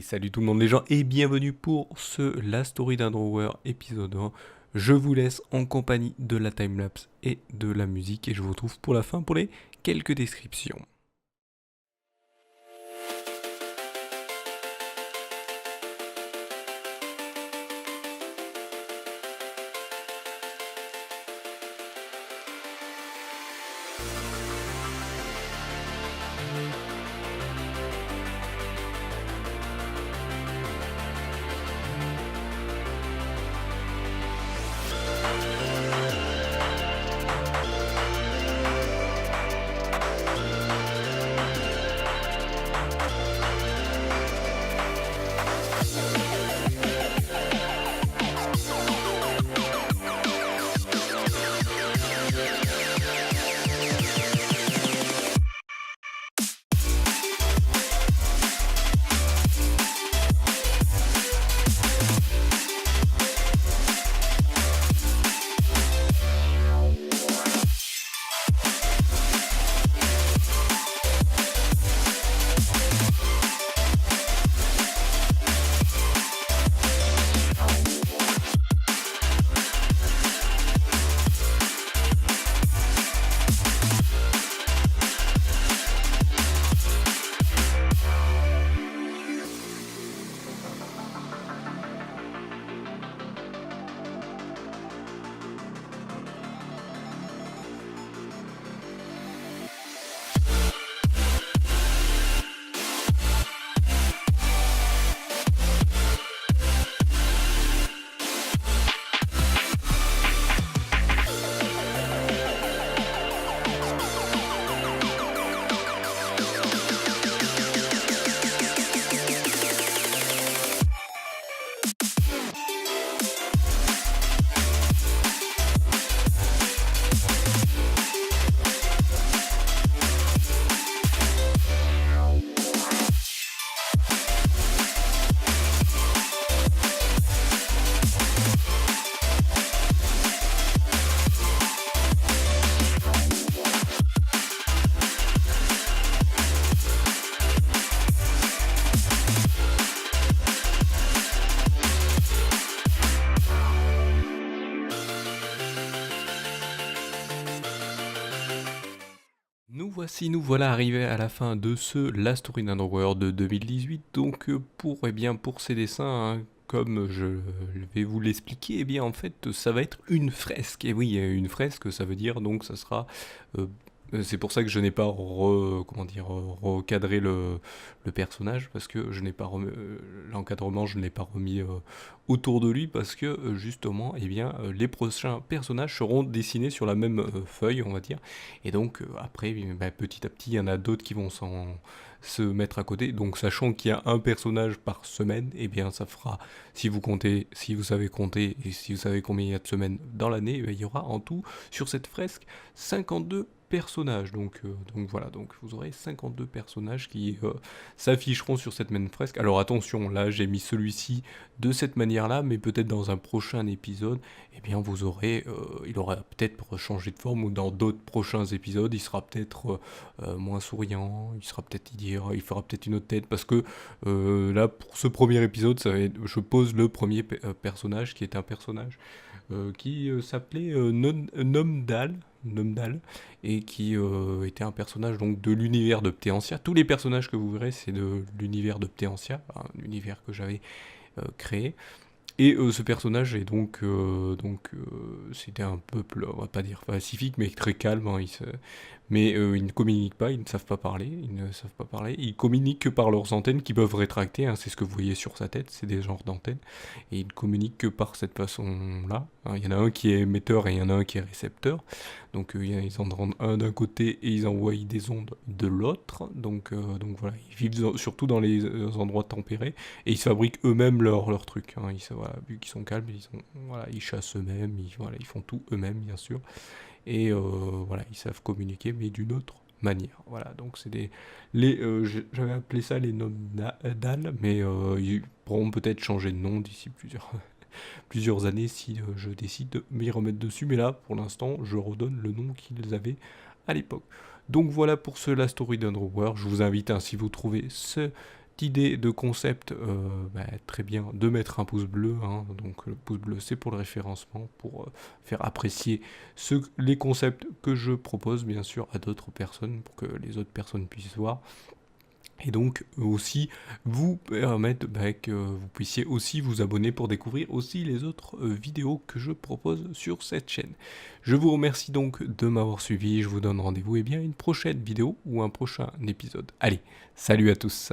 Salut tout le monde les gens et bienvenue pour ce La Story d'un Drawer épisode 1. Je vous laisse en compagnie de la timelapse et de la musique et je vous retrouve pour la fin pour les quelques descriptions. Nous voilà arrivés à la fin de ce La Story d'un Drawer de 2018. Donc pour ces dessins, hein, comme je vais vous l'expliquer, eh bien en fait ça va être une fresque. Et oui, une fresque, ça veut dire donc ça sera euh, c'est pour ça que je n'ai pas recadré le personnage, parce que je n'ai pas l'encadrement, je ne l'ai pas remis autour de lui, parce que justement, eh bien, les prochains personnages seront dessinés sur la même feuille, on va dire. Et donc après, petit à petit, il y en a d'autres qui vont se mettre à côté. Donc sachant qu'il y a un personnage par semaine, eh bien ça fera, si vous comptez, si vous savez compter et si vous savez combien il y a de semaines dans l'année, il y aura en tout sur cette fresque 52 personnages. Donc voilà, donc vous aurez 52 personnages qui s'afficheront sur cette même fresque. Alors attention, là j'ai mis celui-ci de cette manière-là, mais peut-être dans un prochain épisode, eh bien vous aurez, il aura peut-être changé de forme, ou dans d'autres prochains épisodes, il sera peut-être moins souriant, il fera peut-être une autre tête, parce que là pour ce premier épisode, je pose le premier personnage qui est un personnage qui s'appelait Nomdal. Nomdal, et qui était un personnage donc de l'univers de Ptéancia. Tous les personnages que vous verrez, c'est de l'univers de Ptéancia, un univers que j'avais créé. Et ce personnage est c'était un peuple, on va pas dire pacifique, mais très calme, hein, mais ils ne communiquent pas, ils ne savent pas parler, ils communiquent que par leurs antennes qui peuvent rétracter, hein, c'est ce que vous voyez sur sa tête, c'est des genres d'antennes, et ils ne communiquent que par cette façon-là, hein. Il y en a un qui est émetteur et il y en a un qui est récepteur, donc ils en rendent un d'un côté et ils envoient des ondes de l'autre, donc voilà, ils vivent surtout dans les endroits tempérés, et ils se fabriquent eux-mêmes leurs trucs, hein. Voilà, vu qu'ils sont calmes, ils chassent eux-mêmes, ils font tout eux-mêmes, bien sûr. Et voilà, ils savent communiquer, mais d'une autre manière. Voilà, donc c'est j'avais appelé ça les noms d'Al, mais ils pourront peut-être changer de nom d'ici plusieurs années si je décide de m'y remettre dessus. Mais là, pour l'instant, je redonne le nom qu'ils avaient à l'époque. Donc voilà pour ce La Story d'Underworld. Je vous invite, hein, si vous trouvez ce idée de concept, très bien de mettre un pouce bleu, hein. Donc le pouce bleu c'est pour le référencement, pour faire apprécier les concepts que je propose bien sûr à d'autres personnes, pour que les autres personnes puissent voir. Et donc aussi vous permettre que vous puissiez aussi vous abonner pour découvrir aussi les autres vidéos que je propose sur cette chaîne. Je vous remercie donc de m'avoir suivi, je vous donne rendez-vous à une prochaine vidéo ou un prochain épisode. Allez, salut à tous.